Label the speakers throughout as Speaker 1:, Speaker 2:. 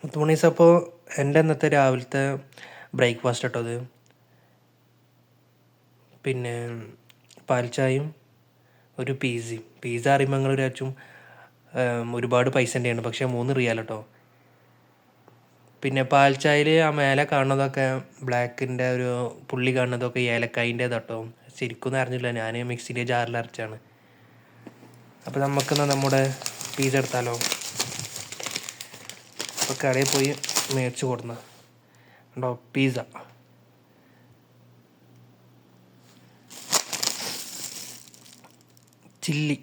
Speaker 1: മുത്തുമണീസ് അപ്പോൾ എൻ്റെ ഇന്നത്തെ രാവിലത്തെ ബ്രേക്ക്ഫാസ്റ്റ് കേട്ടോ അത്. പിന്നെ പാൽച്ചായയും ഒരു പിസ്സ അറിയുമ്പോൾ നിങ്ങൾ വിചാരിച്ചും ഒരുപാട് പൈസൻ്റെയാണ്, പക്ഷേ 3 റിയാൽ കേട്ടോ. പിന്നെ പാൽച്ചായയിൽ ആ മേലെ കാണുന്നതൊക്കെ ബ്ലാക്കിൻ്റെ ഒരു പുള്ളി കാണുന്നതൊക്കെ ഏലക്കായിൻ്റെ കേട്ടോ. ശരിക്കും അറിഞ്ഞില്ല, ഞാൻ മിക്സിൻ്റെ ജാറിൽ അരച്ചാണ്. അപ്പോൾ നമുക്കെന്നാൽ നമ്മുടെ പിസ്സ എടുത്താലോ. അപ്പോൾ കടയിൽ പോയി മേടിച്ച് കൊടുന്ന ഉണ്ടോ പിസ്സ. ചില്ലി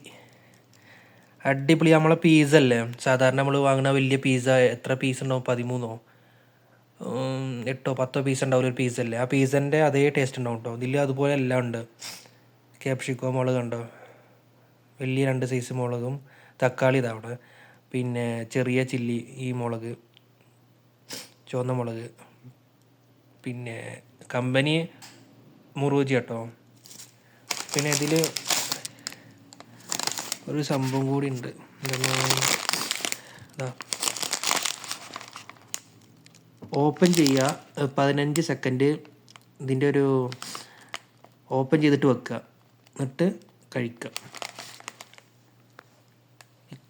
Speaker 1: അടിപൊളി. നമ്മളെ പിസ്സ അല്ലേ സാധാരണ നമ്മൾ വാങ്ങുന്ന വലിയ പിസ്സ, എത്ര പീസ് ഉണ്ടാവും, 13 8 10 പീസ് ഉണ്ടാവില്ല ഒരു പിസ്സ അല്ലേ. ആ പിസ്സൻ്റെ അതേ ടേസ്റ്റ് ഉണ്ടാവും കേട്ടോ. ഇതിൽ അതുപോലെ എല്ലാം ഉണ്ട്. ക്യാപ്സിക്കോ മുളക് ഉണ്ടോ, വലിയ 2 സൈസ് മുളകും തക്കാളി ഇതവിടെ, പിന്നെ ചെറിയ ചില്ലി, ഈ മുളക് ചുവന്ന മുളക്, പിന്നെ കമ്പനി മുറൂജി കേട്ടോ. പിന്നെ ഇതിൽ ഒരു സംഭവം കൂടി ഉണ്ട്, ഓപ്പൺ ചെയ്യുക, 15 സെക്കൻഡ് ഇതിൻ്റെ ഒരു ഓപ്പൺ ചെയ്തിട്ട് വെക്കുക, എന്നിട്ട് കഴിക്കുക.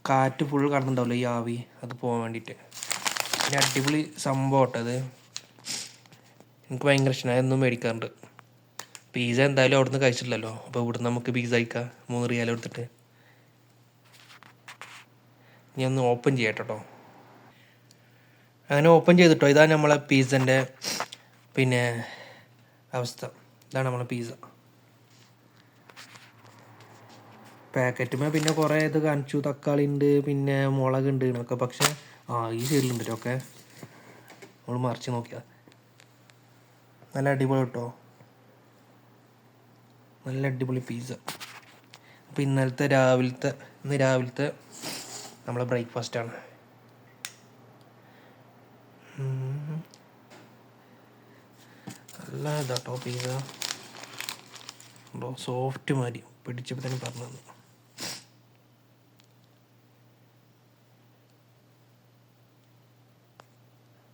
Speaker 1: കാറ്റ് ഫുൾ കടന്നുണ്ടാവില്ല, ഈ ആവി അത് പോകാൻ വേണ്ടിയിട്ട്. പിന്നെ അടിപൊളി സംഭവം കേട്ടോ അത്. എനിക്ക് ഭയങ്കര ഇഷ്ടമാണ്, അതൊന്നും മേടിക്കാറുണ്ട്. പിസ്സ എന്തായാലും അവിടെ നിന്ന് കഴിച്ചിട്ടില്ലല്ലോ, അപ്പോൾ ഇവിടുന്ന് നമുക്ക് പിസ്സ കഴിക്കാം 3 റിയാൽ എടുത്തിട്ട്. ഞാൻ ഒന്ന് ഓപ്പൺ ചെയ്യട്ടോ. അങ്ങനെ ഓപ്പൺ ചെയ്തിട്ടോ. ഇതാണ് നമ്മളെ പിസ്സൻ്റെ പിന്നെ അവസ്ഥ. ഇതാണ് നമ്മളെ പിസ്സ പാക്കറ്റുമേ. പിന്നെ കുറേ ഇത് കാണിച്ചു, തക്കാളി ഉണ്ട്, പിന്നെ മുളകുണ്ട് എന്നൊക്കെ. പക്ഷേ ഈ സൈഡിലുണ്ട് ഒക്കെ. നമ്മൾ മറിച്ച് നോക്കിയാൽ നല്ല അടിപൊളി കേട്ടോ, നല്ല അടിപൊളി പിസ്സ. അപ്പോൾ ഇന്ന് രാവിലത്തെ നമ്മളെ ബ്രേക്ക്ഫാസ്റ്റാണ്. നല്ല ഇതാട്ടോ പിസ്സ, സോഫ്റ്റ് മാതിരി പിടിച്ചപ്പോൾ തന്നെ പറഞ്ഞു തന്നു.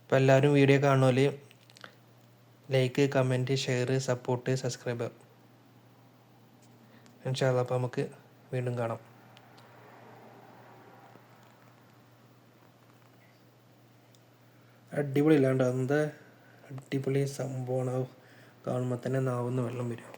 Speaker 1: അപ്പോൾ എല്ലാവരും വീഡിയോ കാണുമല്ലോ, like, comment, share, support, subscribe. ഇൻഷാ അല്ലാഹ് അപ്പോൾ നമുക്ക് വീണ്ടും കാണാം. അടിപൊളി ഇല്ലാണ്ട് എന്താ അടിപൊളി സംഭവമാണ്. കാണുമ്പോൾ തന്നെ നാവുന്ന വെള്ളം വരും.